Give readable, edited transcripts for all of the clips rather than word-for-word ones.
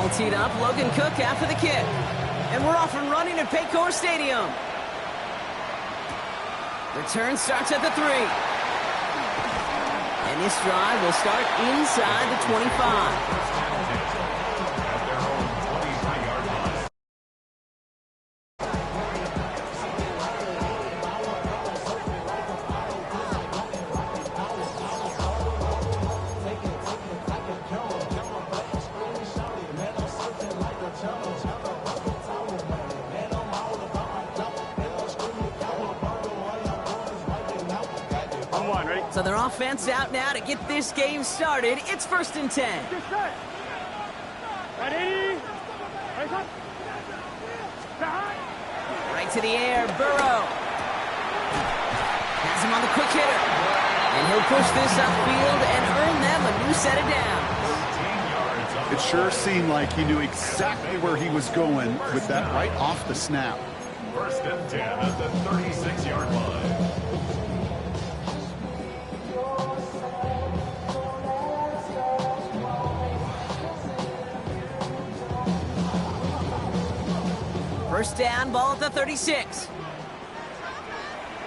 All teed up, Logan Cook after the kick. And we're off and running at Paycor Stadium. Return starts at the 3. And this drive will start inside the 25. So their offense out now to get this game started. It's 1st and 10. Ready? Right to the air, Burrow. Has him on the quick hitter. And he'll push this upfield and earn them a new set of downs. It sure seemed like he knew exactly where he was going with that right off the snap. 1st and 10 at the 36-yard line. First down, ball at the 36.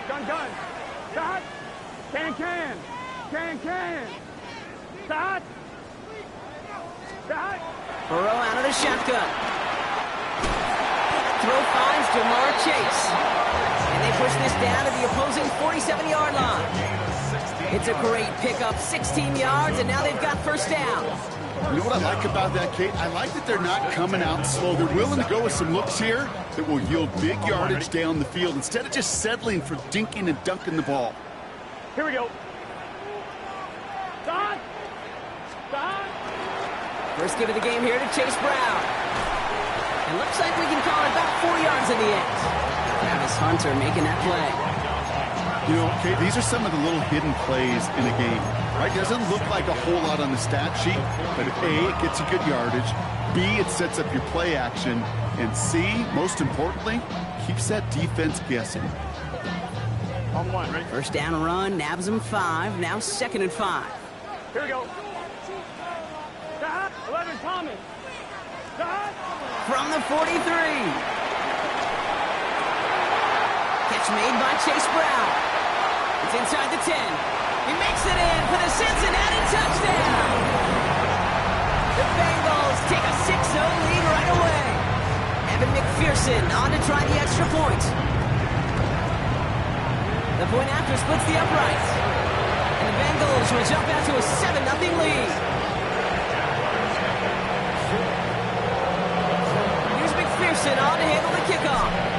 Gun. Start. Can. Start. Burrow out of the shotgun. Throw finds Jamar Chase. And they push this down to the opposing 47-yard line. It's a great pickup, 16 yards, and now they've got first down. You know what I like about that, Kate? I like that they're not coming out slow. They're willing to go with some looks here that will yield big yardage down the field instead of just settling for dinking and dunking the ball. Here we go. Start. First give of the game here to Chase Brown. And looks like we can call it about 4 yards in the end. Travis Hunter making that play. You know, Kate, these are some of the little hidden plays in a game. Right? Doesn't look like a whole lot on the stat sheet, but A, it gets you good yardage. B, it sets up your play action. And C, most importantly, keeps that defense guessing. On 1, right? First down run, nabs him 5, now 2nd and 5. Here we go. Start. 11, Thomas. Start. From the 43. Catch made by Chase Brown. It's inside the 10. He makes it in for the Cincinnati touchdown. The Bengals take a 6-0 lead right away. Evan McPherson on to try the extra point. The point after splits the uprights. And the Bengals will jump out to a 7-0 lead. Here's McPherson on to handle the kickoff.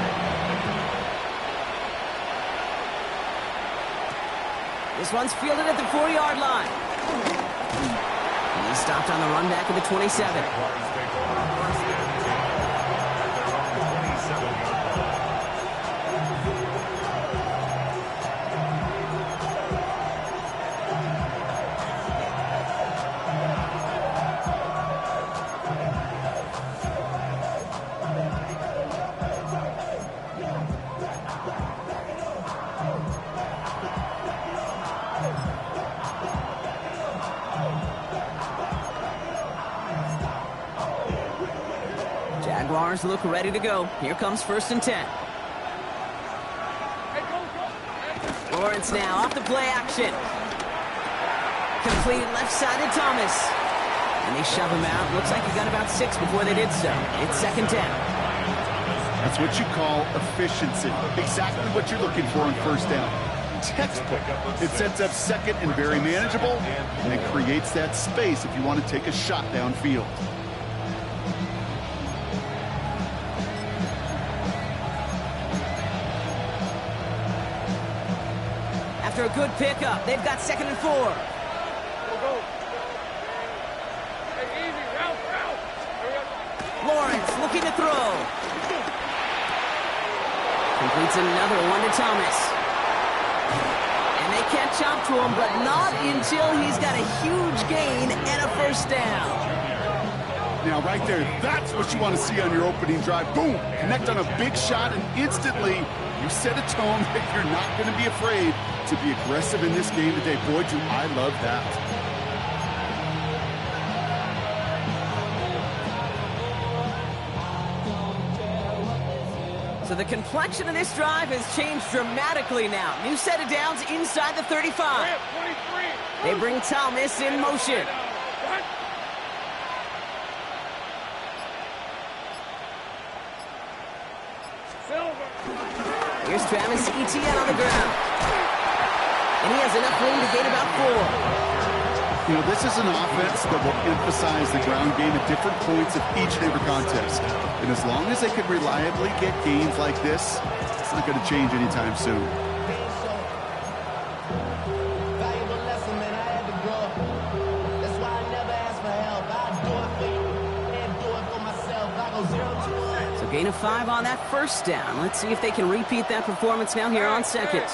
This one's fielded at the 4-yard line. And he's stopped on the run back at the 27. Jaguars look ready to go. Here comes 1st and 10. Lawrence now off the play action. Complete left side to Thomas. And they shove him out. Looks like he got about 6 before they did so. It's 2nd down. That's what you call efficiency. Exactly what you're looking for on first down. Textbook. It sets up 2nd and very manageable, and it creates that space if you want to take a shot downfield. After a good pickup, they've got 2nd and 4. Lawrence looking to throw. Completes another one to Thomas. And they catch up to him, but not until he's got a huge gain and a first down. Now, right there, that's what you want to see on your opening drive. Boom! Connect on a big shot, and instantly you set a tone that you're not going to be afraid to be aggressive in this game today. Boy, do I love that. So the complexion of this drive has changed dramatically now. New set of downs inside the 35. They bring Thomas in motion. Here's Travis Etienne on the ground. And he has enough room to gain about 4. You know, this is an offense that will emphasize the ground game at different points of each and every contest. And as long as they can reliably get gains like this, it's not going to change anytime soon. So gain of 5 on that first down. Let's see if they can repeat that performance now here on second.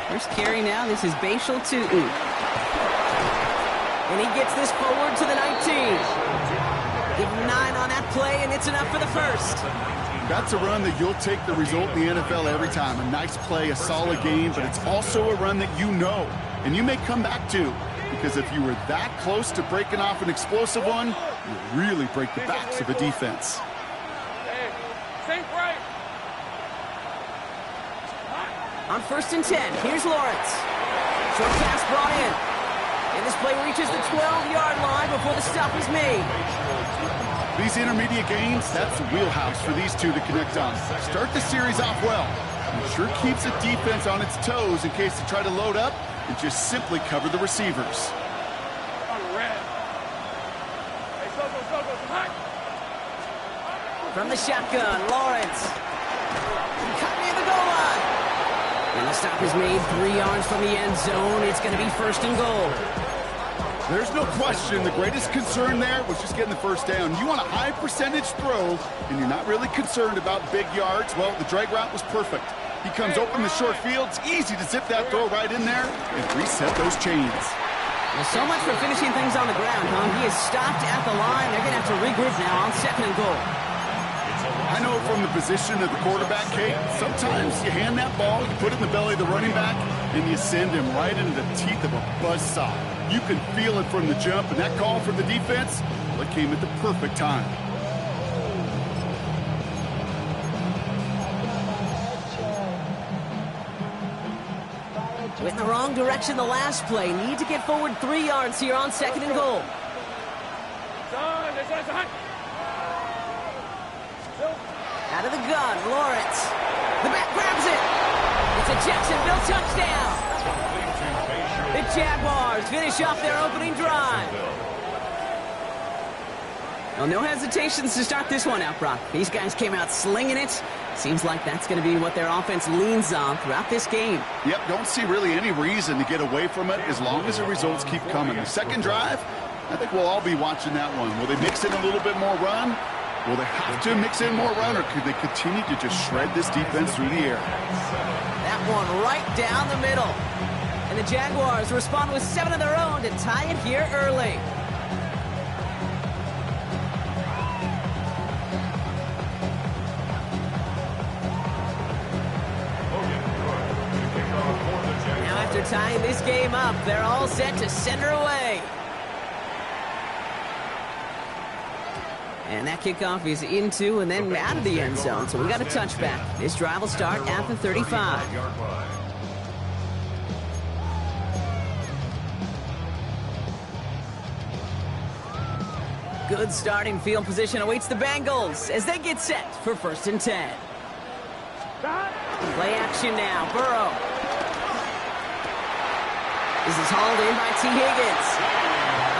First carry now. This is Bashal Tootin. And he gets this forward to the 19. Give him 9 on that play, and it's enough for the first. That's a run that you'll take the result in the NFL every time. A nice play, a solid game, but it's also a run that you know, and you may come back to. Because if you were that close to breaking off an explosive one, you really break the backs of a defense. On 1st and 10, here's Lawrence. Short pass brought in. And this play reaches the 12-yard line before the stop is made. These intermediate gains, that's the wheelhouse for these two to connect on. Start the series off well. It sure keeps the defense on its toes in case they try to load up and just simply cover the receivers. From the shotgun, Lawrence. Cut near the goal line. And the stop is made 3 yards from the end zone. It's going to be 1st and goal. There's no question the greatest concern there was just getting the first down. You want a high percentage throw, and you're not really concerned about big yards. Well, the drag route was perfect. He comes open the short field. It's easy to zip that throw right in there and reset those chains. Well, so much for finishing things on the ground, huh? He is stopped at the line. They're going to have to regroup now on 2nd and goal. I know from the position of the quarterback, Kate, sometimes you hand that ball, you put it in the belly of the running back, and you send him right into the teeth of a buzzsaw. You can feel it from the jump, and that call from the defense, well, it came at the perfect time. Went in the wrong direction the last play. Need to get forward 3 yards here on 2nd and goal. Out of the gun, Lawrence. The back grabs it. It's a Jacksonville touchdown. The Jaguars finish off their opening drive. Well, no hesitations to start this one out, Brock. These guys came out slinging it. Seems like that's going to be what their offense leans on throughout this game. Yep, don't see really any reason to get away from it as long as the results keep coming. The second drive, I think we'll all be watching that one. Will they mix in a little bit more run? Will they have to mix in more run, or could they continue to just shred this defense through the air? That one right down the middle. And the Jaguars respond with 7 of their own to tie it here early. Now after tying this game up, they're all set to send her away. And that kickoff is into and then out of the end zone. So we got a touchback. This drive will start at the 35. Good starting field position awaits the Bengals as they get set for 1st and 10. Play action now. Burrow. This is hauled in by T. Higgins.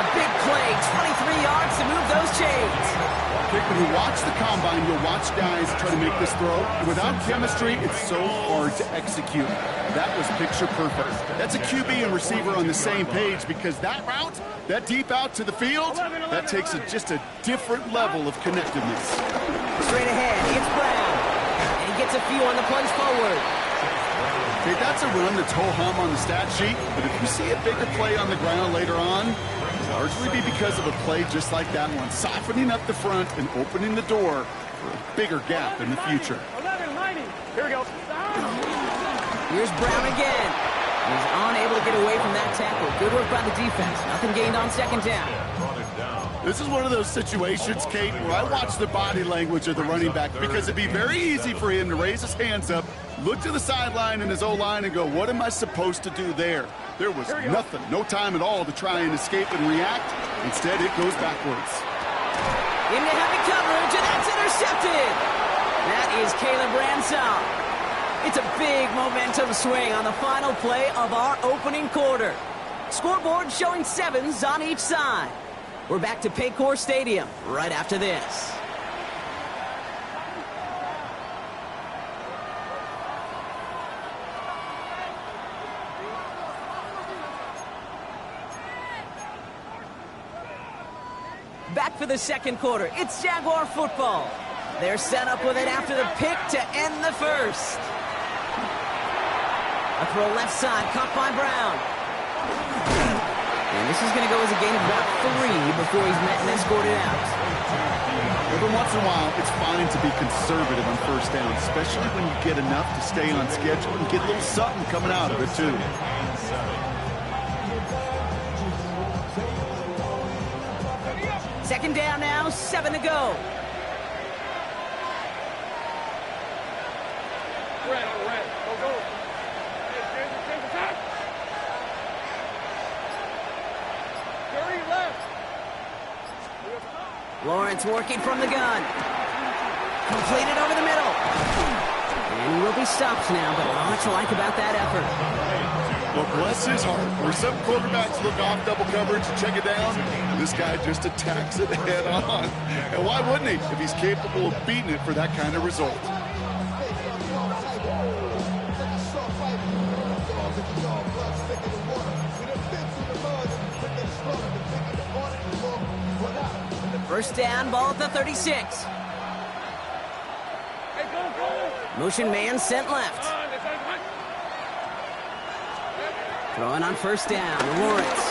A big play, 23 yards to move those chains. When you watch the combine, you'll watch guys try to make this throw. Without chemistry, it's so hard to execute. That was picture perfect. That's a QB and receiver on the same page, because that route, that deep out to the field, that takes just a different level of connectiveness. Straight ahead, it's Brown. And he gets a few on the plunge forward. Okay, that's a run that's ho-hum on the stat sheet, but if you see a bigger play on the ground later on, largely be because of a play just like that one, softening up the front and opening the door for a bigger gap in the future. 1190. Here we go. Here's Brown again. He's unable to get away from that tackle. Good work by the defense. Nothing gained on 2nd down. Brought it down. This is one of those situations, Kate, where I watch the body language of the running back because it'd be very easy for him to raise his hands up, look to the sideline in his O-line and go, what am I supposed to do there? There was nothing, no time at all to try and escape and react. Instead, it goes backwards. Into heavy coverage, and that's intercepted. That is Caleb Ransom. It's a big momentum swing on the final play of our opening quarter. Scoreboard showing 7s on each side. We're back to Paycor Stadium right after this. Back for the second quarter. It's Jaguar football. They're set up with it after the pick to end the first. A throw left side, caught by Brown. And this is going to go as a gain of about 3 before he's met and escorted out. Every once in a while, it's fine to be conservative on first down, especially when you get enough to stay on schedule and get a little something coming out of it, too. Second down now, 7 to go. Red, go. Change attack. Dirty left. Lawrence working from the gun. Completed over the middle. And he will be stopped now, but not much to like about that effort. Well, bless his heart. Where some quarterbacks look off double coverage and check it down, this guy just attacks it head on. And why wouldn't he if he's capable of beating it for that kind of result? First down, ball at the 36. Motion man sent left. Throwing on first down, Lawrence.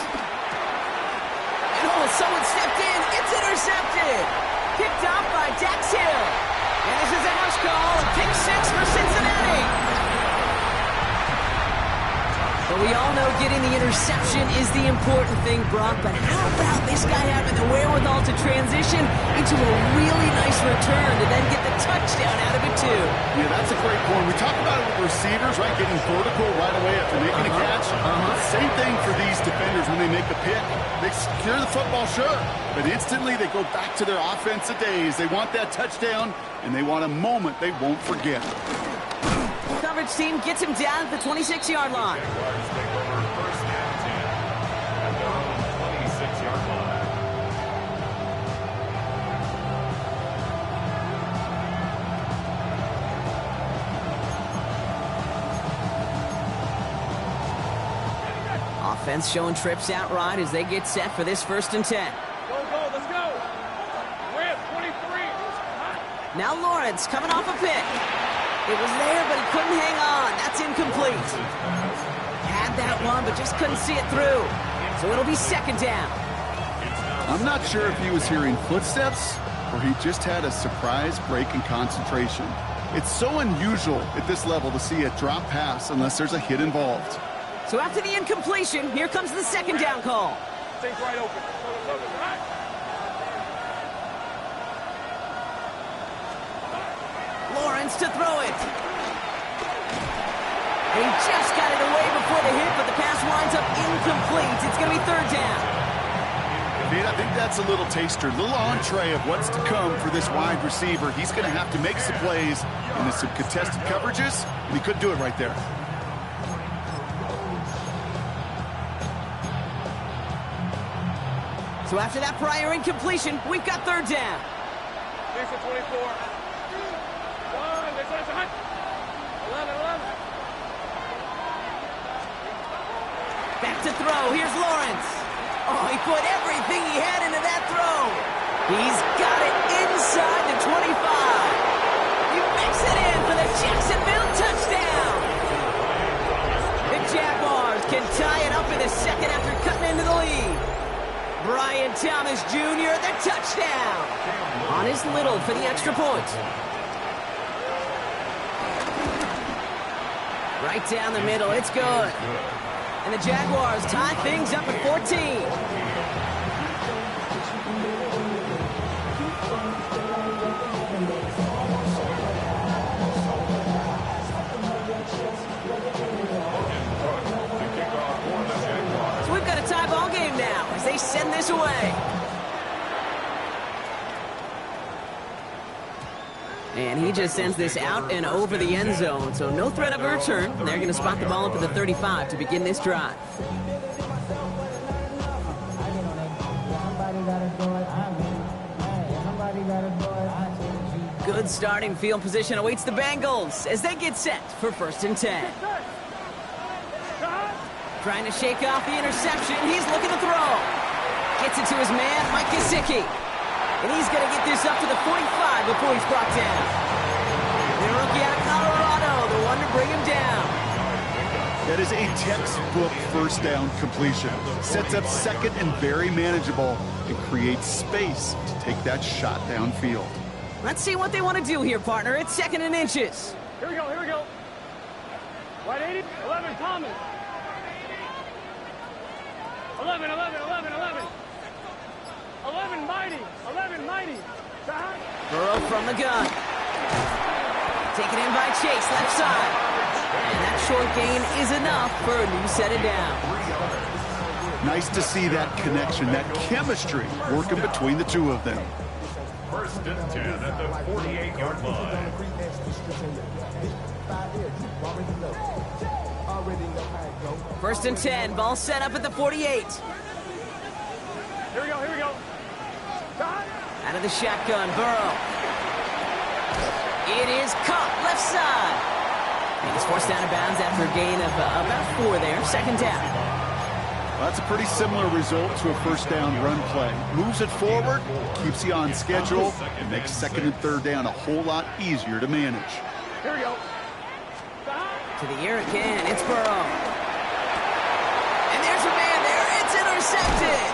And oh, someone stepped in. It's intercepted. Picked off by Dax Hill. And this is a house call. Pick 6 for Cincinnati. But we all know getting the interception is the important thing, Brock. But how about this guy having the wherewithal to transition into a really nice return to then get the touchdown out of it, too? Yeah, that's a great point. We talk about it with receivers, right? Getting vertical right away after making a catch. Same thing for these defenders when they make a pick. They secure the football, sure. But instantly they go back to their offensive days. They want that touchdown, and they want a moment they won't forget. Coverage team gets him down at the 26-yard line. Jaguars take over first and 10 at their own 26-yard line. Offense showing trips out right as they get set for this first and 10. Go, let's go. Red, 23. Now Lawrence coming off a pick. It was there, but he couldn't hang on. That's incomplete. Had that one, but just couldn't see it through. So it'll be second down. I'm not sure if he was hearing footsteps or he just had a surprise break in concentration. It's so unusual at this level to see a drop pass unless there's a hit involved. So after the incompletion, here comes the second down call. Think right open. Lawrence to throw it. He just got it away before the hit, but the pass winds up incomplete. It's going to be third down. Dude, I think that's a little taster, a little entree of what's to come for this wide receiver. He's going to have to make some plays into some contested coverages, and he couldn't do it right there. So after that prior incompletion, we've got third down. 6 for 24. Back to throw. Here's Lawrence. Oh, he put everything he had into that throw. He's got it inside the 25. He makes it in for the Jacksonville touchdown. The Jaguars can tie it up in the second after cutting into the lead. Brian Thomas Jr., the touchdown. On his little for the extra point. Right down the middle. It's good. And the Jaguars tie things up at 14. this away. And he just sends this out and over the end zone, so no threat of a return. They're going to spot the ball up at the 35 to begin this drive. Good starting field position awaits the Bengals as they get set for 1st and 10. Trying to shake off the interception. He's looking to throw. Gets it to his man, Mike Gesicki. And he's going to get this up to the 45 before he's brought down. The rookie out of Colorado, the one to bring him down. That is a textbook first down completion. Sets up second and very manageable and creates space to take that shot downfield. Let's see what they want to do here, partner. It's 2nd and inches. Here we go, here we go. Right 80, 11, Thomas. 11, 11, 11, 11. 11, Mighty. 11, Mighty. Burrow from the gun. Taken in by Chase, left side. And that short gain is enough for a new set of downs. Nice to see that connection, that chemistry working between the two of them. 1st and 10 at the 48-yard line. First and 10, ball set up at the 48. Here we go, here we go. Out of the shotgun, Burrow. It is caught, left side. And he's forced out of bounds after a gain of about 4 there, 2nd down. Well, that's a pretty similar result to a first down run play. Moves it forward, keeps you on schedule, and makes 2nd and 3rd down a whole lot easier to manage. Here we go. To the air again, it's Burrow. And there's a man there, it's intercepted.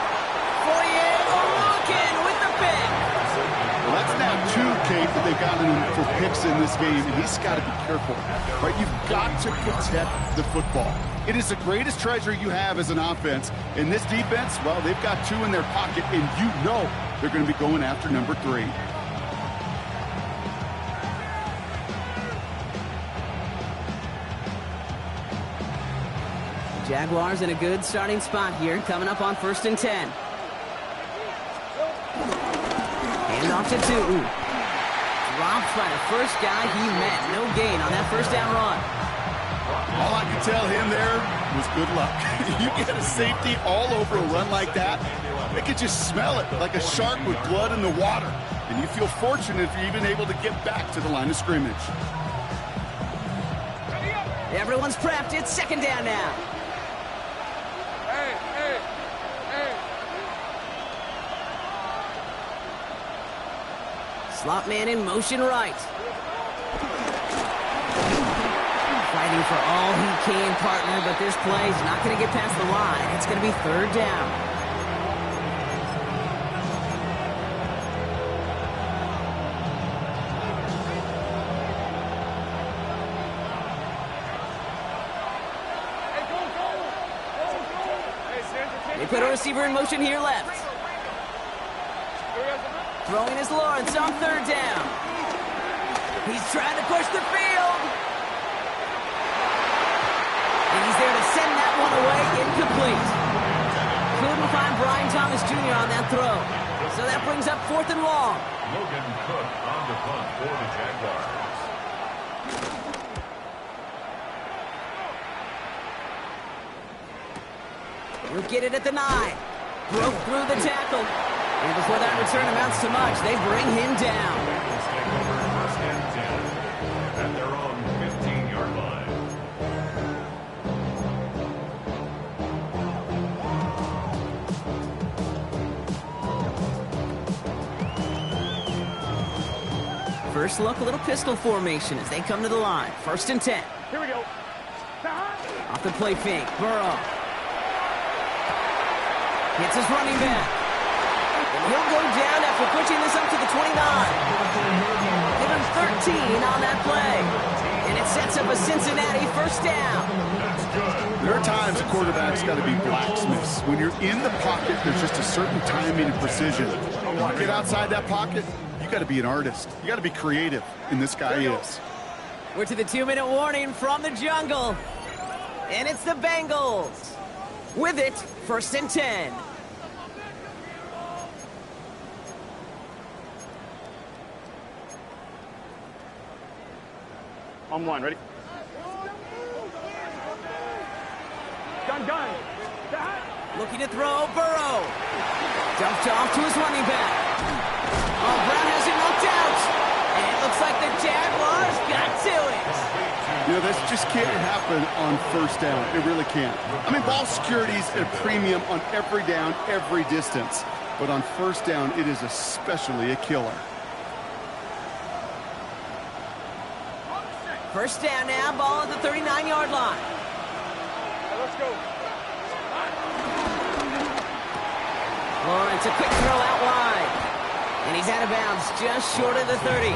Fourier looking with the pick. Well, that's now 2, Kate, that they've gotten him for picks in this game, and he's got to be careful. Right? You've got to protect the football. It is the greatest treasure you have as an offense. In this defense, well, they've got 2 in their pocket, and you know they're going to be going after number 3. Jaguars in a good starting spot here, coming up on 1st and 10. Hand off to Tootin. Dropped by the first guy he met. No gain on that first down run. All I can tell him there was good luck. You get a safety all over a run like that, they could just smell it like a shark with blood in the water. And you feel fortunate if you're even able to get back to the line of scrimmage. Everyone's prepped. It's 2nd down now. Slot man in motion right. Fighting for all he can, partner, but this play is not going to get past the line. It's going to be 3rd down. They put a receiver in motion here left. Throwing is Lawrence on 3rd down. He's trying to push the field. And he's there to send that one away, incomplete. Couldn't find Brian Thomas Jr. on that throw. So that brings up 4th and long. Logan Cook on the punt for the Jaguars. He'll get it at the 9. Broke through the tackle. And before that return amounts to much, they bring him down. Let's take over 1st and 10 at their own 15-yard line. First look, a little pistol formation as they come to the line. 1st and 10. Here we go. Off the play fake, Burrow. Hits his running back. And he'll go down after pushing this up to the 29. Give him 13 on that play. And it sets up a Cincinnati 1st down. There are times a quarterback's got to be blacksmiths. When you're in the pocket, there's just a certain timing and precision. When you get outside that pocket, you got to be an artist. You got to be creative, and this guy is. We're to the 2-minute warning from the jungle. And it's the Bengals. With it, 1st and 10. On one, ready? Gun. Looking to throw, Burrow. Dumped off to his running back. Oh, Brown has him knocked out. And it looks like the Jaguars got to it. You know, this just can't happen on first down. It really can't. I mean, ball security's at a premium on every down, every distance. But on first down, it is especially a killer. First down now, ball at the 39-yard line. Let's go. Lawrence, a quick throw out wide. And he's out of bounds, just short of the 30.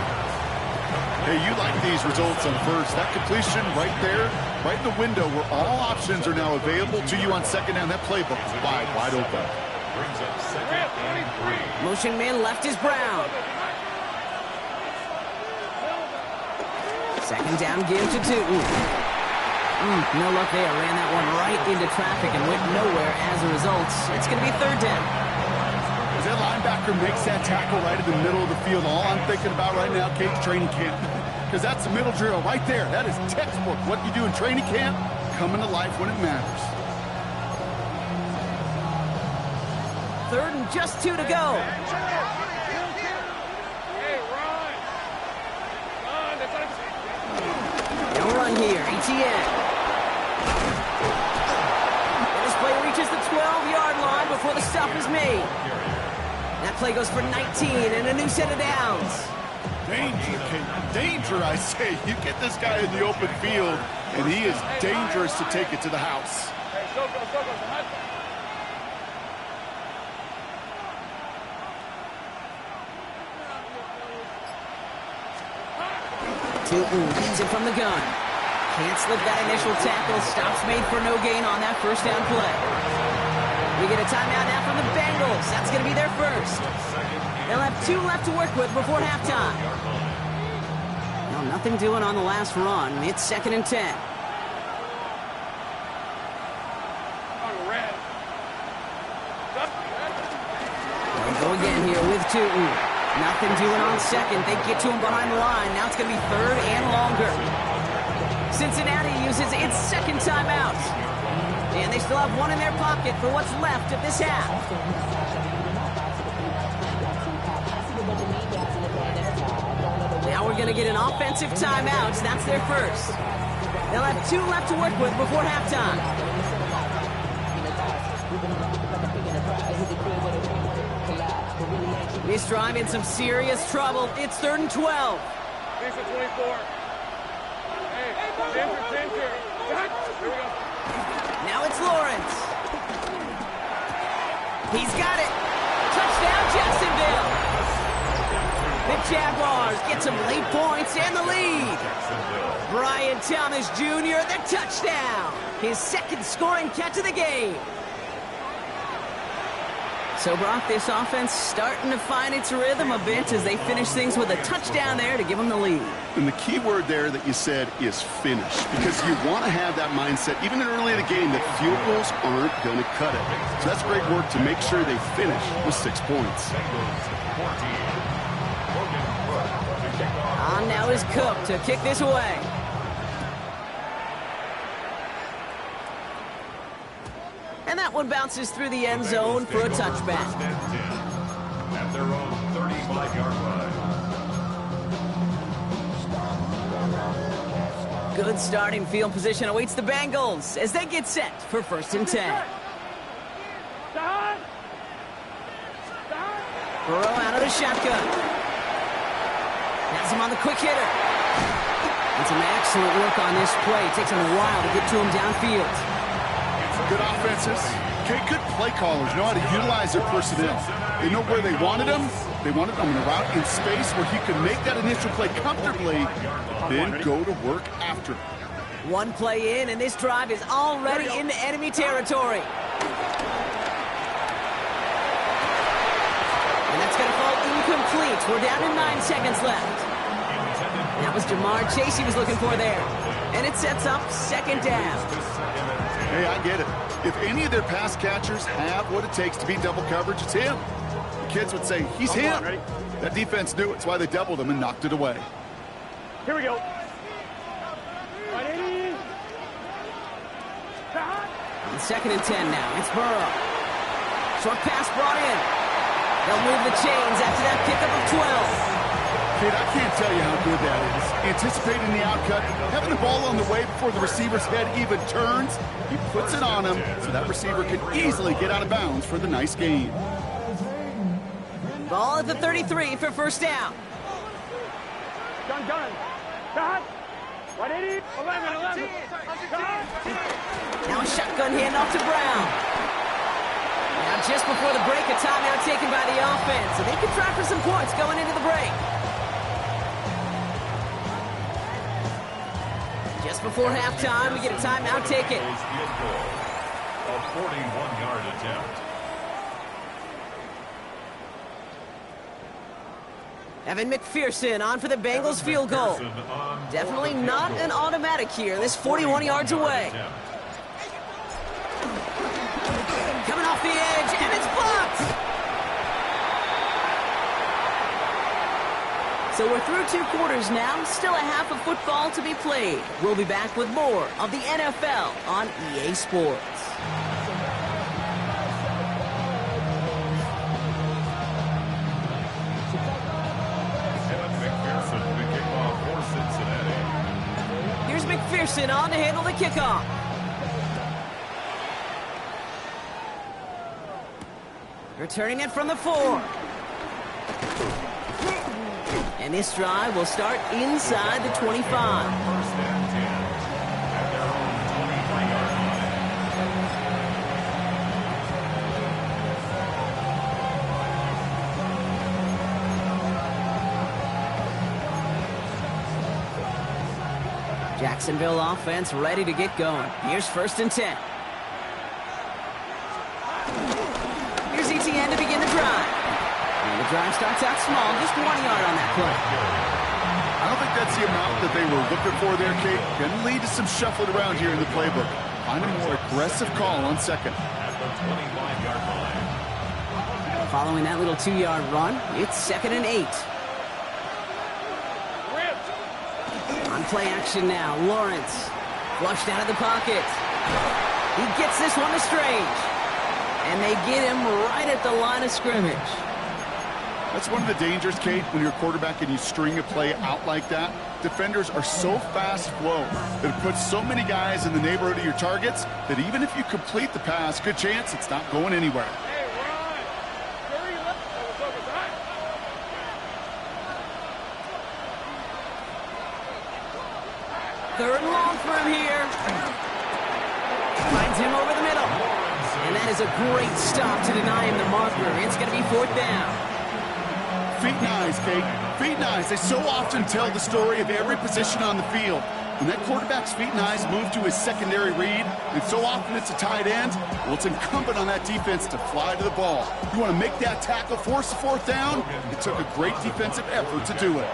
Hey, you like these results on first. That completion right there, right in the window where all options are now available to you on second down. That playbook is wide open. Brings up second and 3. Motion man left is Brown. Second down, give to Tootin. No luck there. Ran that one right into traffic and went nowhere as a result. It's going to be third down. As that linebacker makes that tackle right in the middle of the field, all I'm thinking about right now, Kate, training camp. Because that's the middle drill right there. That is textbook. What you do in training camp, coming to life when it matters. Third and just 2 to go. No run here. ETN. This play reaches the 12-yard line before the stop is made. That play goes for 19 and a new set of downs. Danger, Kate. Danger, I say. You get this guy in the open field, and he is dangerous to take it to the house. Tootin leads it from the gun. Can't slip that initial tackle. Stops made for no gain on that first down play. We get a timeout now from the Bengals. That's going to be their first. They'll have 2 left to work with before halftime. No, nothing doing on the last run. It's second and 10. They'll go again here with Tootin. Nothing doing on second. They get to him behind the line. Now it's going to be third and longer. Cincinnati uses its second timeout. And they still have one in their pocket for what's left of this half. Now we're going to get an offensive timeout. That's their first. They'll have 2 left to work with before halftime. This drive in some serious trouble. It's third and 12. Here's the 24. Hey, center. Here we go. Now it's Lawrence. He's got it. Touchdown, Jacksonville. The Jaguars get some late points and the lead. Brian Thomas Jr., the touchdown. His second scoring catch of the game. So, Brock, this offense starting to find its rhythm a bit as they finish things with a touchdown there to give them the lead. And the key word there that you said is finish, because you want to have that mindset, even early in the game, that field goals aren't going to cut it. So that's great work to make sure they finish with 6 points. On now is Cook to kick this away. And that one bounces through the end zone for a touchback. At their own 35-yard line. Good starting field position awaits the Bengals as they get set for first and 10. Burrow out of the shotgun. Has him on the quick hitter. And some excellent work on this play. It takes him a while to get to him downfield. Good offenses. Okay, good play callers know how to utilize their personnel. They know where they wanted them. They wanted them in a route in space where he could make that initial play comfortably, then go to work after. One play in, and this drive is already into enemy territory. And that's going to fall incomplete. We're down to 9 seconds left. That was Jamar Chase he was looking for there. And it sets up second down. Hey, I get it. If any of their pass catchers have what it takes to beat double coverage, it's him. The kids would say, he's him. That defense knew it. That's why they doubled him and knocked it away. Here we go. And 2nd and 10 now. It's Burrow. Short pass brought in. They'll move the chains after that pickup of 12. Kid, I can't tell you how good that is. Anticipating the outcut, having the ball on the way before the receiver's head even turns. He puts it on him so that receiver can easily get out of bounds for the nice gain. Ball at the 33 for first down. Done. Cut. 180. 11. Cut. Now a shotgun handoff to Brown. Now just before the break, a timeout taken by the offense. So they can try for some points going into the break. Just before halftime, we get a timeout taken. A 41-yard attempt. Evan McPherson on for the Bengals field goal. Definitely not an automatic here. This 41 yards away. Coming off the edge, and it's blocked! So we're through 2 quarters now. Still a half of football to be played. We'll be back with more of the NFL on EA Sports. Here's McPherson on to handle the kickoff. Returning it from the 4. And this drive will start inside the 25. First and 10 at their own 23-yard line. Jacksonville offense ready to get going. Here's 1st and 10. Here's ETN to begin the drive. And the drive starts out small, just 1 yard on that play. I don't think that's the amount that they were looking for there, Kate. Can lead to some shuffling around here in the playbook. Find a more aggressive call on 2nd. At the 25-yard line. Following that little 2-yard run, it's 2nd and 8. On play action now, Lawrence. Flushed out of the pocket. He gets this one to Strange. And they get him right at the line of scrimmage. That's one of the dangers, Kate, when you're a quarterback and you string a play out like that. Defenders are so fast flow that it puts so many guys in the neighborhood of your targets that even if you complete the pass, good chance it's not going anywhere. Third and long for him here. Finds him over the middle. And that is a great stop to deny him the marker. It's going to be 4th down. Feet and eyes, Kate. Feet and eyes. They so often tell the story of every position on the field. When that quarterback's feet and eyes move to his secondary read, and so often it's a tight end, well, it's incumbent on that defense to fly to the ball. You want to make that tackle, force the 4th down? It took a great defensive effort to do it.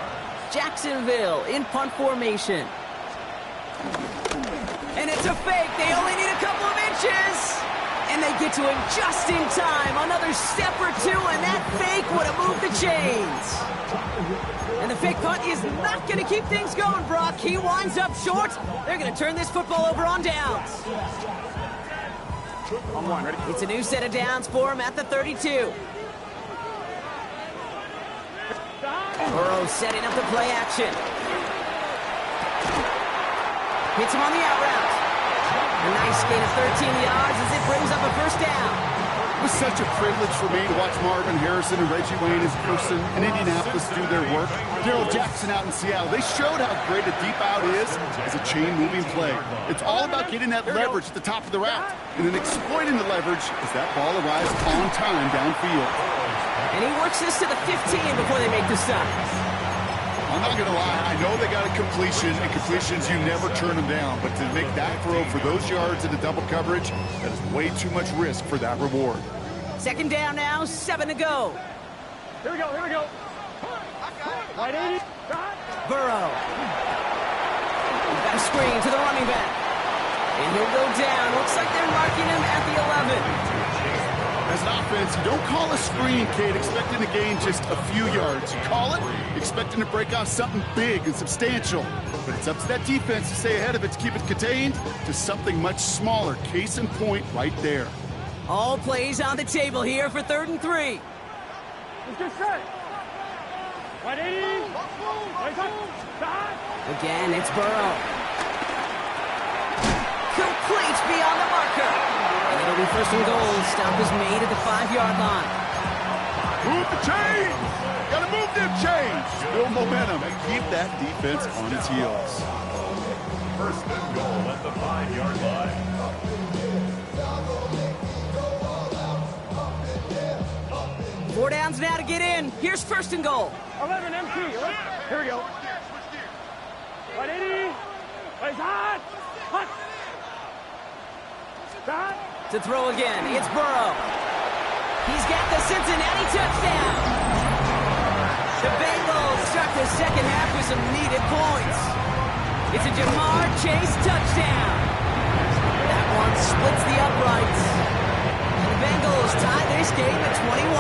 Jacksonville in punt formation. And it's a fake. They only need a couple of inches. And they get to him just in time. Another step or 2, and that fake would have moved the chains. And the fake punt is not going to keep things going, Brock. He winds up short. They're going to turn this football over on downs. On 1, ready? It's a new set of downs for him at the 32. Burrow setting up the play action. Hits him on the out route. A nice gain of 13 yards as it brings up a first down. It was such a privilege for me to watch Marvin Harrison and Reggie Wayne in person in Indianapolis do their work. Darrell Jackson out in Seattle. They showed how great a deep out is as a chain-moving play. It's all about getting that leverage at the top of the route and then exploiting the leverage as that ball arrives on time downfield. And he works this to the 15 before they make the stop. I'm not going to lie, I know they got a completion, and completions, you never turn them down. But to make that throw for those yards in the double coverage, that is way too much risk for that reward. 2nd down now, 7 to go. Here we go. Right 80. Burrow. He's got a screen to the running back. And he'll go down. Looks like they're marking him at the 11. As an offense, you don't call a screen, Kate, expecting to gain just a few yards. You call it expecting to break off something big and substantial. But it's up to that defense to stay ahead of it, to keep it contained to something much smaller. Case in point right there. All plays on the table here for 3rd and 3. Let's get set. 180. Again, it's Burrow. Complete beyond the marker. And it'll be 1st and goal. Stop is made at the 5-yard line. Move the chains! Gotta move them chains! Build momentum and keep that defense on its heels. 1st and goal at the 5-yard line. 4 downs now to get in. Here's 1st and goal. 11 MT. Here we go. 180. Plays hot. Hot. Hot. To throw again, it's Burrow. He's got the Cincinnati touchdown. The Bengals start the 2nd half with some needed points. It's a Jamar Chase touchdown. That one splits the uprights. And the Bengals tie this game at 21.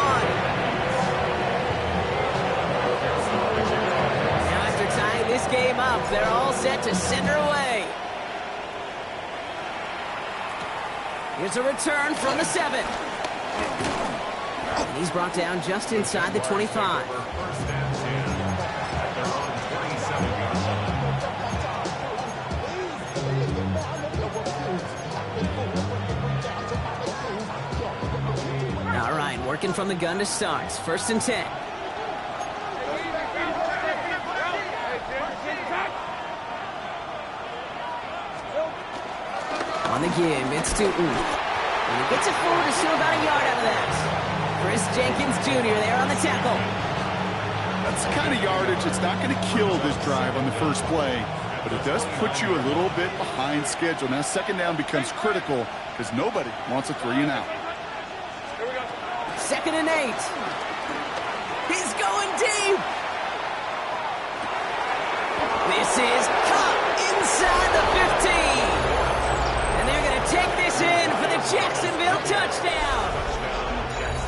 Now after tying this game up, they're all set to send her away. Here's a return from the 7. And he's brought down just inside the 25. 1st and 10 at their own 27-yard line. All right, working from the gun to start. 1st and 10. On the give, it's to And he gets it forward to shoot about a yard out of that. Chris Jenkins Jr. there on the tackle. That's the kind of yardage that's not going to kill this drive on the first play, but it does put you a little bit behind schedule. Now 2nd down becomes critical because nobody wants a 3 and out. 2nd and 8. He's going deep. This is caught inside the 15. And they're going to take this in for the Jacksonville touchdown.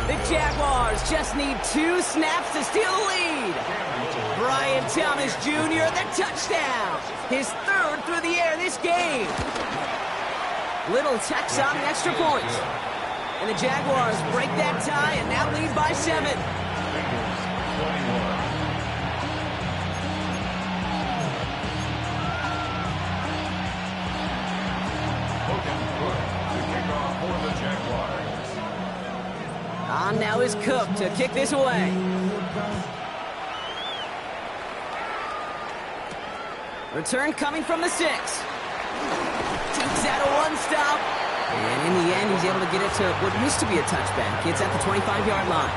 The Jaguars just need 2 snaps to steal the lead. Brian Thomas Jr., the touchdown. His 3rd through the air this game. Little tacks on the extra point. And the Jaguars break that tie and now lead by 7. On now is Cook to kick this away. Return coming from the 6. Takes out a 1-stop. And in the end, he's able to get it to what used to be a touchback. It's at the 25-yard line.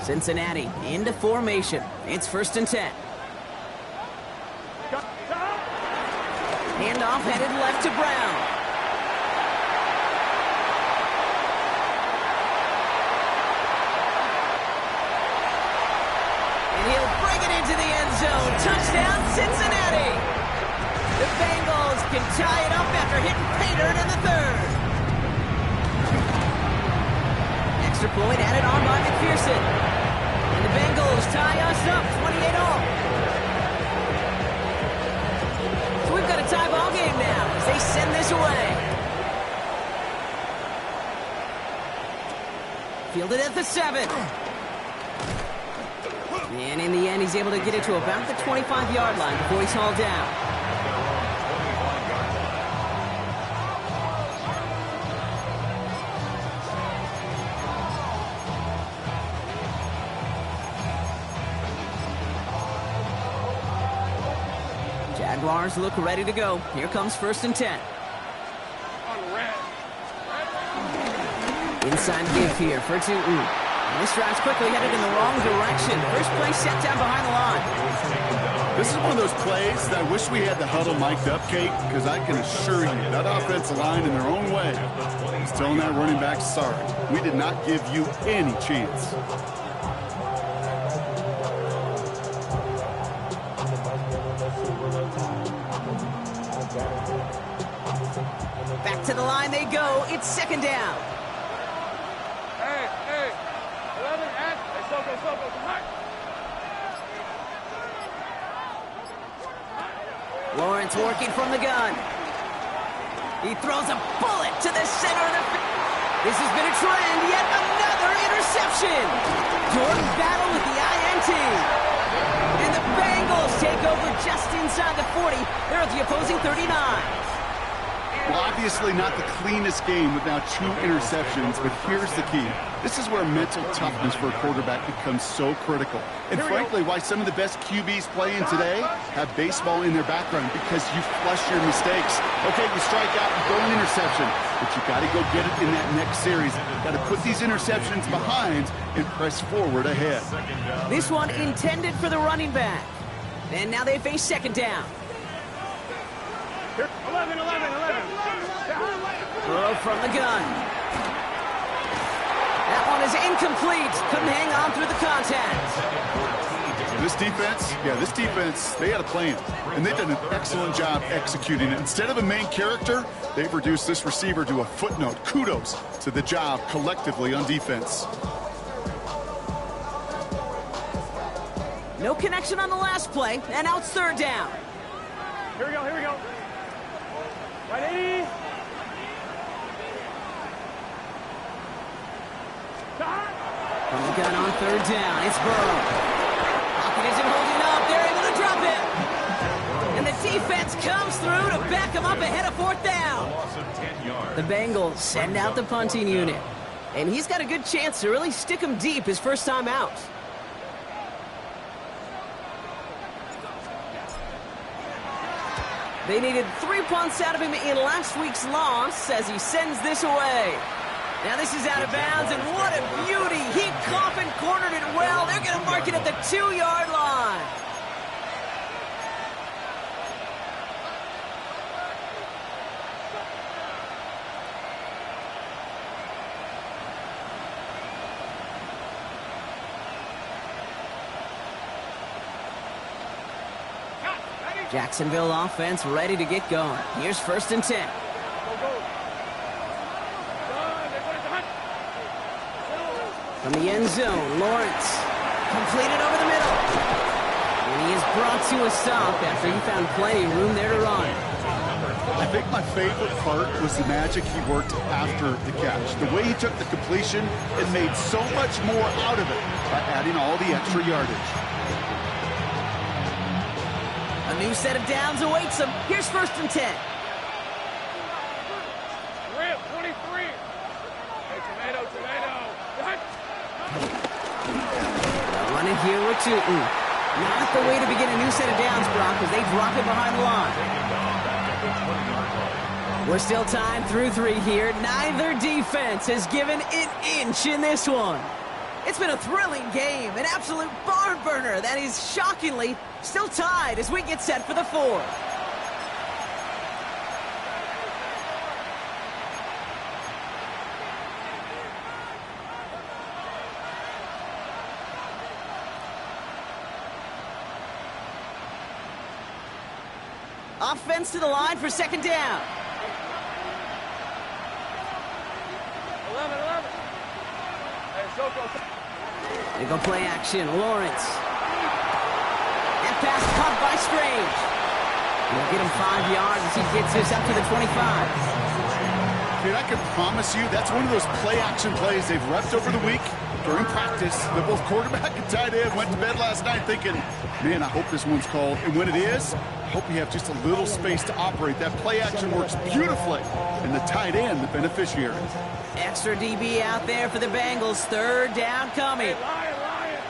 Cincinnati into formation. It's 1st and 10. Handoff headed left to Brown. And he'll bring it into the end zone. Touchdown, Cincinnati. The Bengals can tie it up after hitting Payton in the 3rd. Extra point added on by McPherson. And the Bengals tie us up 28-all. We've got a tie ball game now as they send this away. Fielded at the 7. And in the end, he's able to get it to about the 25-yard line before he's hauled down. Jaguars look ready to go. Here comes 1st and 10. Inside give here for Tutu. And this drive's quickly headed in the wrong direction. First play set down behind the line. This is one of those plays that I wish we had the huddle mic'd up, Kate, because I can assure you that offensive line in their own way is telling that running back, sorry, we did not give you any chance. Back to the line they go. It's second down. Hey, 11, and hey, Soko, come on. Lawrence working from the gun. He throws a bullet to the center of the field. This has been a trend. Yet another interception. Jordan battle with the INT. And the Bengals take over just inside the 40. They're at the opposing 39. Well, obviously not the cleanest game with now 2 interceptions, but here's the key. This is where mental toughness for a quarterback becomes so critical. And frankly, why some of the best QBs playing today have baseball in their background, because you flush your mistakes. Okay, you strike out and throw an interception, but you got to go get it in that next series. Got to put these interceptions behind and press forward ahead. This one intended for the running back. And now they face second down. 11. Throw from the gun. That one is incomplete. Couldn't hang on through the contact. This defense, they had a plan, and they've done an excellent job executing it. Instead of a main character, they've reduced this receiver to a footnote. Kudos to the job collectively on defense. No connection on the last play, and now it's third down. Here we go. Ready? From the gun on third down, it's Burrow. Pocket isn't holding up. They're able to drop it. And the defense comes through to back them up ahead of fourth down. The Bengals send out the punting unit. And he's got a good chance to really stick him deep his first time out. They needed 3 punts out of him in last week's loss as he sends this away. Now this is out of bounds, and what a beauty. He caught and cornered it well. They're going to mark it at the 2-yard line. Jacksonville offense ready to get going. Here's first and 10. From the end zone, Lawrence completed over the middle. And he is brought to a stop after he found plenty of room there to run. I think my favorite part was the magic he worked after the catch. The way he took the completion and made so much more out of it by adding all the extra yardage. A new set of downs awaits him. Here's first and 10. Rip, 23. Hey, tomato. Running here with Tootin. Not the way to begin a new set of downs, Brock, as they drop it behind the line. We're still tied through 3 here. Neither defense has given an inch in this one. It's been a thrilling game, an absolute barn burner that is shockingly still tied as we get set for the 4th. Offense to the line for second down. 11. Hey, Soko. They go play action. Lawrence. That pass caught by Strange. He'll get him 5 yards as he gets this up to the 25. Dude, I can promise you that's one of those play-action plays they've repped over the week during practice. The both quarterback and tight end went to bed last night thinking, man, I hope this one's called. And when it is, I hope you have just a little space to operate. That play-action works beautifully, and the tight end, the beneficiary. Extra DB out there for the Bengals. Third down coming. Hey, Lion.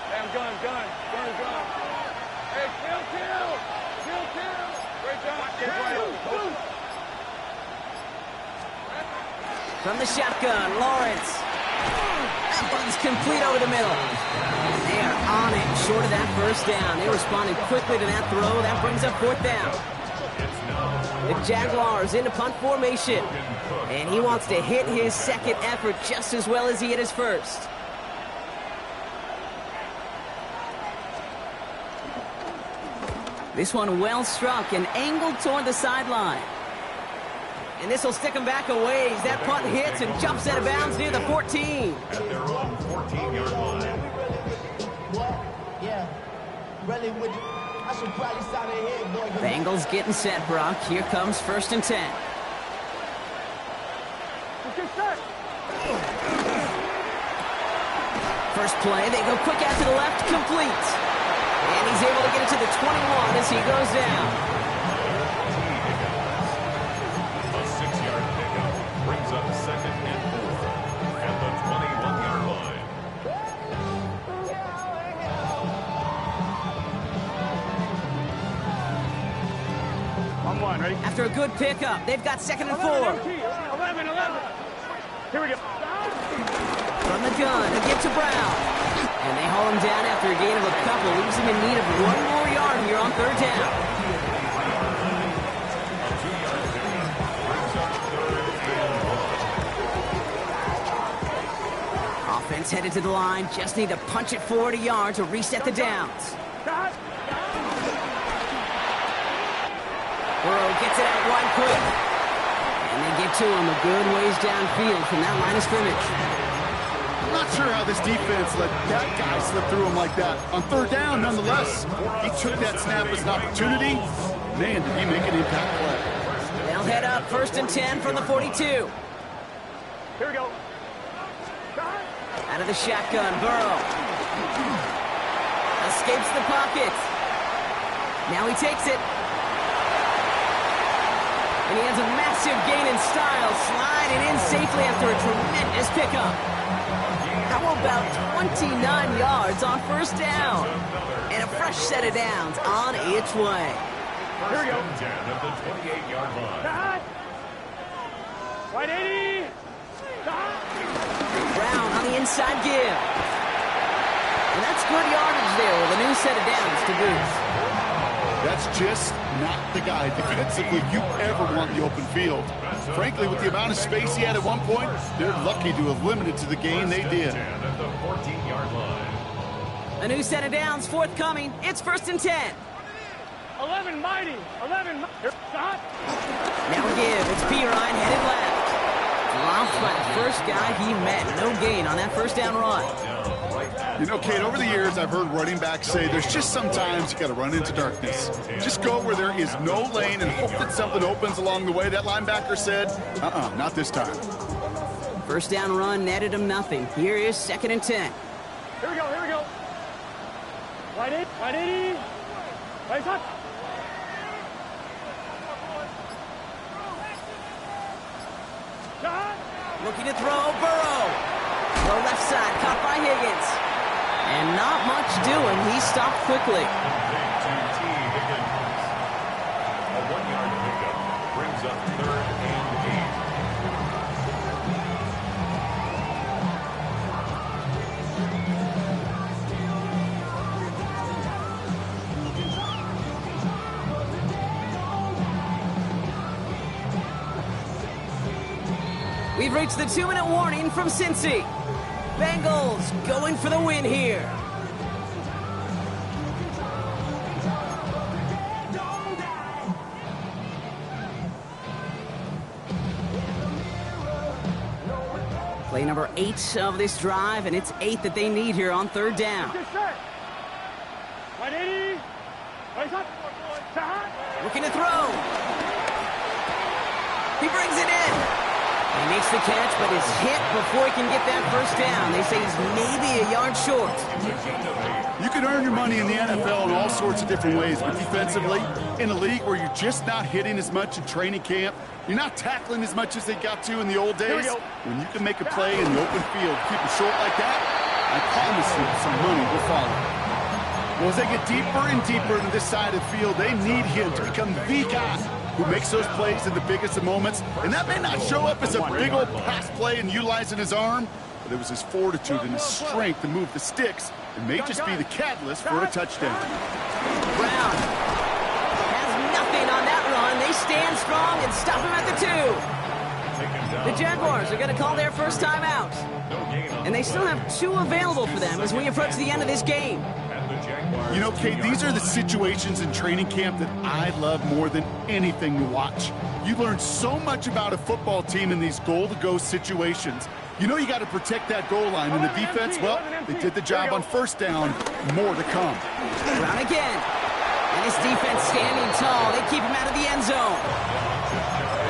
Hey, I'm gun. Hey, kill. Great job. From the shotgun, Lawrence. That one's complete over the middle. They are on it, short of that first down. They responded quickly to that throw. That brings up 4th down. The Jaguars into punt formation. And he wants to hit his second effort just as well as he hit his first. This one well struck and angled toward the sideline. And this will stick him back a ways. That punt hits and jumps out of bounds near the 14. At their own 14-yard line. Yeah. Really would you? I should probably start ahead, boy. Bengals getting set, Brock. Here comes 1st and 10. First play, they go quick out to the left, complete. And he's able to get it to the 21 as he goes down. A 6-yard pickup brings up 2nd and 4 at the 21-yard line. On one, ready? After a good pickup, they've got 2nd and 4. 11. Here we go. From the gun, a give to Brown. And they haul him down after a gain of a couple. Leaves him in need of 1 more yard here on 3rd down. A 2-yard pickup brings up 3rd and 1. Offense headed to the line. Just need to punch it forward a yard to reset the downs. Burrow gets it out wide quick. And they get to him a good ways downfield from that line of scrimmage. I'm not sure how this defense let that guy slip through him like that. On 3rd down, nonetheless, he took that snap as an opportunity. Man, did he make an impact play. They'll head up 1st and 10 from the 42. Here we go. Out of the shotgun, Burrow. Escapes the pocket. Now he takes it. And he has a massive gain in style, sliding in safely after a tremendous pickup. How about 29 yards on 1st down? And a fresh set of downs on its way. Here we go. 10 at the 28-yard line. Right 80. Brown on the inside give. And that's good yardage there with a new set of downs to boot. That's just not the guy defensively you ever want in the open field. Frankly, with the amount of space he had at one point, they're lucky to have limited to the gain they did. 10 at the 14-yard line. A new set of downs forthcoming. It's 1st and 10. 11 mighty. 11. Stop. Now a give. It's P. Ryan headed left. Dropped by the first guy he met. No gain on that 1st down run. You know, Kate, over the years, I've heard running backs say there's just sometimes you got to run into darkness. Just go where there is no lane and hope that something opens along the way. That linebacker said, not this time. 1st down run netted him nothing. Here is 2nd and 10. Here we go. Right 80. Right up. Looking to throw, Burrow. The left side, caught by Higgins. And not much doing. He stopped quickly. Big to T. Higgins. A 1-yard pickup brings up 3rd and 8. We've reached the 2-minute warning from Cincy. Bengals going for the win here. Play number 8 of this drive, and it's 8 that they need here on 3rd down. Right 80. Right up. Looking to throw. He brings it in. He makes the catch, but is hit before he can get that 1st down. They say he's maybe a yard short. You can earn your money in the NFL in all sorts of different ways, but defensively, in a league where you're just not hitting as much in training camp, you're not tackling as much as they got to in the old days, when you can make a play in the open field, keep it short like that, I promise you some money will follow. Well, as they get deeper and deeper into this side of the field, they need him to become the guy who makes those plays in the biggest of moments. And that may not show up as a big old pass play and utilizing his arm, but it was his fortitude and his strength to move the sticks. It may just be the catalyst for a touchdown. Brown has nothing on that run. They stand strong and stop him at the 2. The Jaguars are going to call their first timeout. And they still have 2 available for them as we approach the end of this game. And the Jaguars. You know, Kate, these are the situations in training camp that I love more than anything to watch. You learn so much about a football team in these goal-to-go situations. You know you got to protect that goal line, and the defense, well, they did the job on first down. More to come. Brown again. And his defense standing tall. They keep him out of the end zone.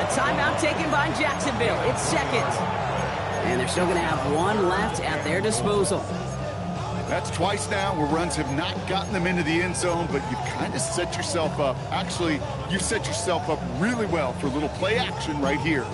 A timeout taken by Jacksonville. It's second. And they're still going to have one left at their disposal. That's twice now where runs have not gotten them into the end zone, but you've kind of set yourself up. Actually, you set yourself up really well for a little play action right here.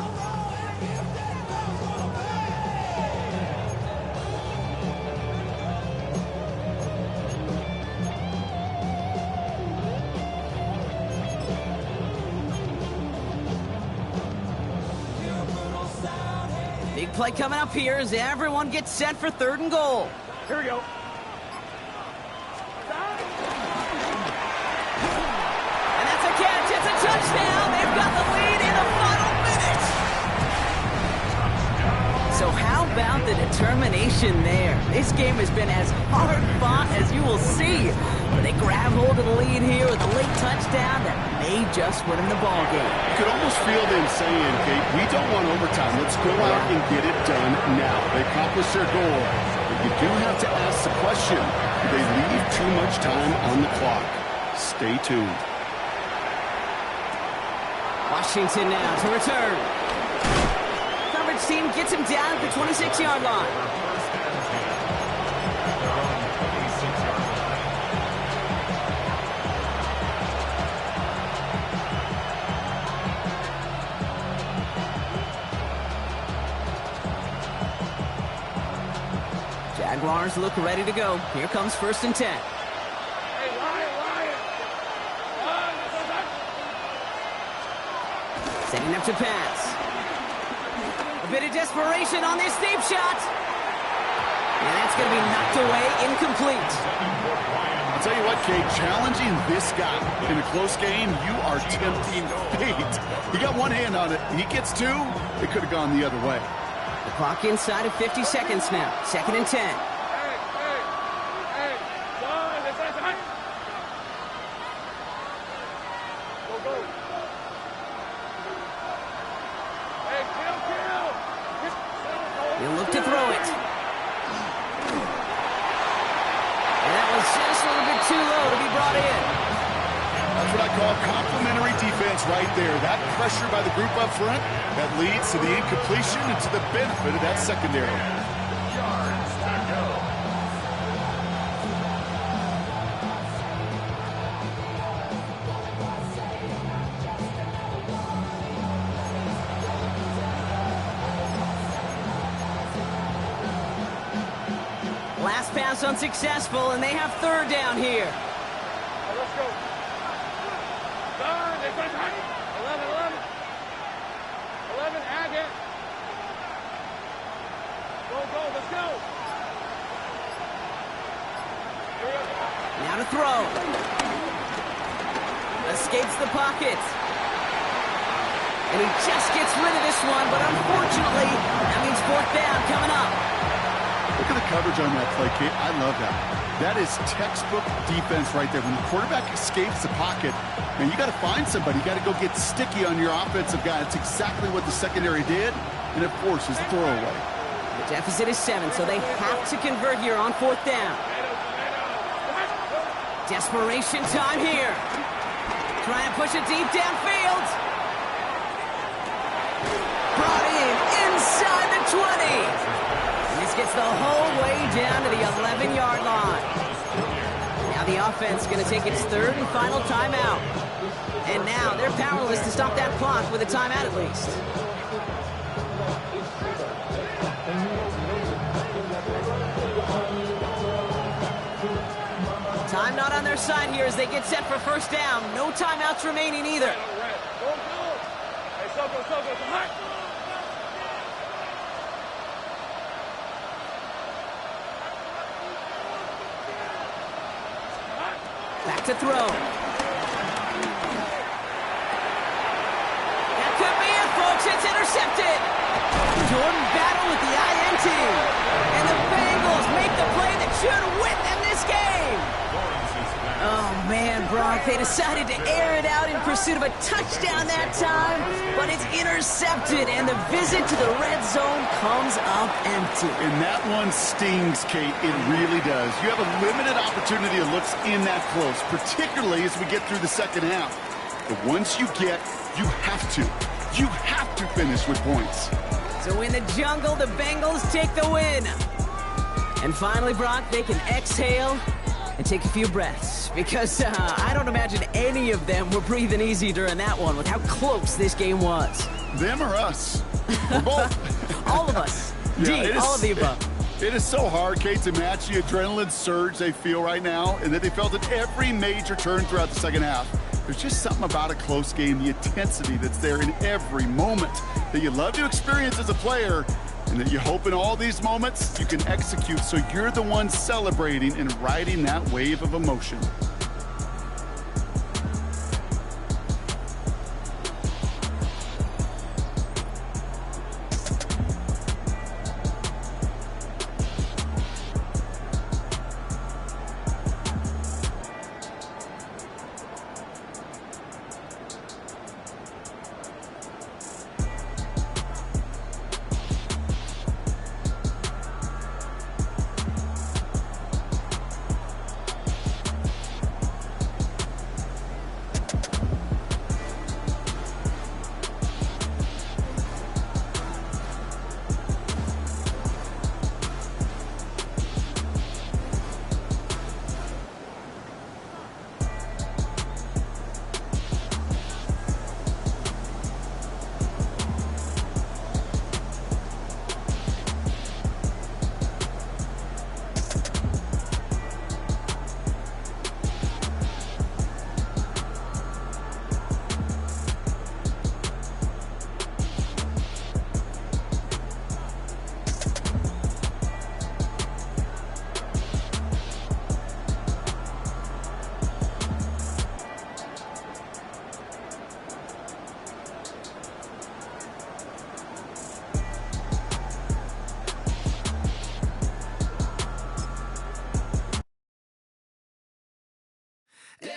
Big play coming up here as everyone gets set for 3rd and goal. Here we go. And that's a catch. It's a touchdown. They've got the lead in the final minute. So how about the determination there? This game has been as hard fought as you will see. But they grab hold of the lead here with a late touchdown that may just win them the ball game. You could almost feel them saying, Kate, we don't want overtime. Let's go out and get it done now. They accomplished their goal. But you do have to ask the question, do they leave too much time on the clock? Stay tuned. Washington now to return. Coverage team gets him down at the 26-yard line. Jaguars look ready to go. Here comes 1st and 10. Hey, Lion! Setting up to pass. A bit of desperation on this deep shot. And that's going to be knocked away, incomplete. I'll tell you what, Kate, challenging this guy in a close game, you are tempting fate. He got one hand on it. He gets two. It could have gone the other way. The clock inside of 50 seconds now. 2nd and 10. Hey, son, it's like, go. Hey, kill. He'll look to throw it. And that was just a little bit too low to be brought in. That's what I call complimentary defense right there. That pressure by the group up front, that leads to the incompletion and to the benefit of that secondary. Yards to go. Last pass unsuccessful, and they have 3rd down here. Let's go. Son, it's like 11. 11, add it. Go, let's go. Here we go. Now to throw. Escapes the pocket. And he just gets rid of this one, but unfortunately, that means 4th down coming up. Look at the coverage on that play, Kate. I love that. That is textbook defense right there. When the quarterback escapes the pocket, man, you got to find somebody. You got to go get sticky on your offensive guy. That's exactly what the secondary did, and it forces a throwaway. The deficit is 7, so they have to convert here on 4th down. Desperation time here. Trying to push it deep downfield. Brought in inside the 20. This gets the whole way down to the 11-yard line. Now the offense going to take its 3rd and final timeout. And now they're powerless to stop that clock with a timeout at least. Time not on their side here as they get set for 1st down. No timeouts remaining either. Go. Hey, Soko, come on. Back to throw. That could be it, folks. It's intercepted. Jordan Battle with the INT. And the Bengals make the play that should win them this game. They decided to air it out in pursuit of a touchdown that time, but it's intercepted, and the visit to the red zone comes up empty. And that one stings, Kate. It really does. You have a limited opportunity that looks in that close, particularly as we get through the second half. But once you have to finish with points. So in the jungle, the Bengals take the win. And finally, Brock, they can exhale and take a few breaths, because I don't imagine any of them were breathing easy during that one with how close this game was. Them or us? We're both. All of us. Indeed, all of the above. It is so hard, Kate, to match the adrenaline surge they feel right now, and that they felt at every major turn throughout the second half. There's just something about a close game, the intensity that's there in every moment that you love to experience as a player, and that you hope in all these moments you can execute so you're the one celebrating and riding that wave of emotion.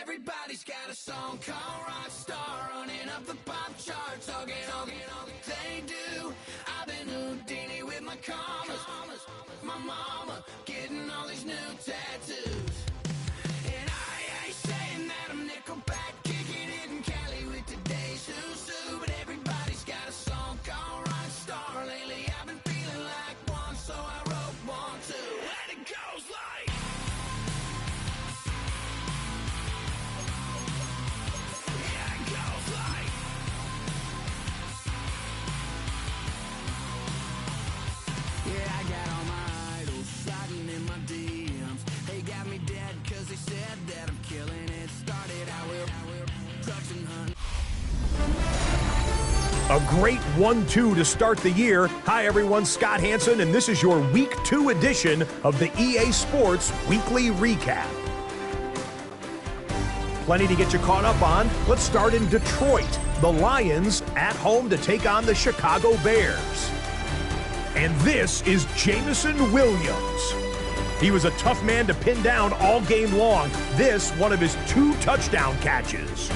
Everybody's got a song called Rockstar, running up the pop charts, all they do. I've been Houdini with my commas, my mama getting all these new tattoos. And I ain't saying that I'm Nickelback, kicking it in Cali with today's who's who, but everybody's got a song called Rockstar. Lately I've been feeling like one, so I wrote one too. And it goes like, yeah, I got all my idols sliding in my DMs. They got me dead cause they said that I'm killing it. Started out with drugs and hunting. A great 1-2 to start the year. Hi everyone, Scott Hansen, and this is your Week 2 edition of the EA Sports Weekly Recap. Plenty to get you caught up on. Let's start in Detroit. The Lions at home to take on the Chicago Bears. And this is Jameson Williams. He was a tough man to pin down all game long. This, one of his 2 touchdown catches.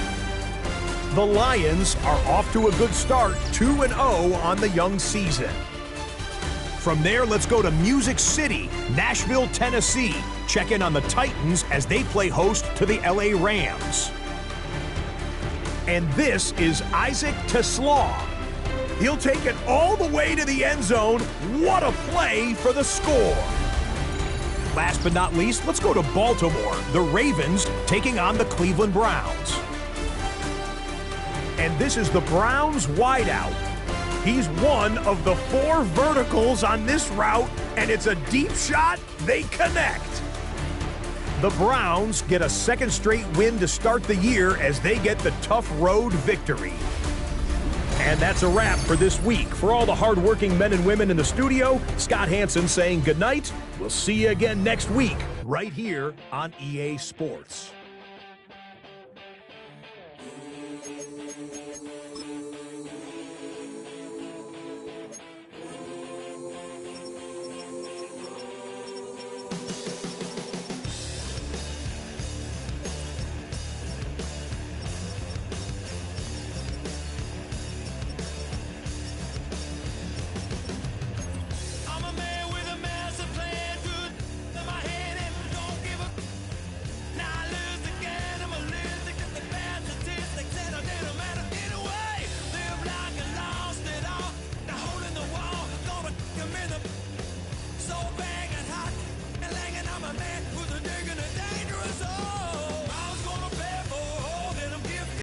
The Lions are off to a good start, 2-0 on the young season. From there, let's go to Music City, Nashville, Tennessee. Check in on the Titans as they play host to the LA Rams. And this is Isaac Teslaw. He'll take it all the way to the end zone. What a play for the score. Last but not least, let's go to Baltimore. The Ravens taking on the Cleveland Browns. And this is the Browns wideout. He's one of the 4 verticals on this route, and it's a deep shot. They connect. The Browns get a 2nd straight win to start the year as they get the tough road victory. And that's a wrap for this week. For all the hardworking men and women in the studio, Scott Hansen saying goodnight. We'll see you again next week right here on EA Sports.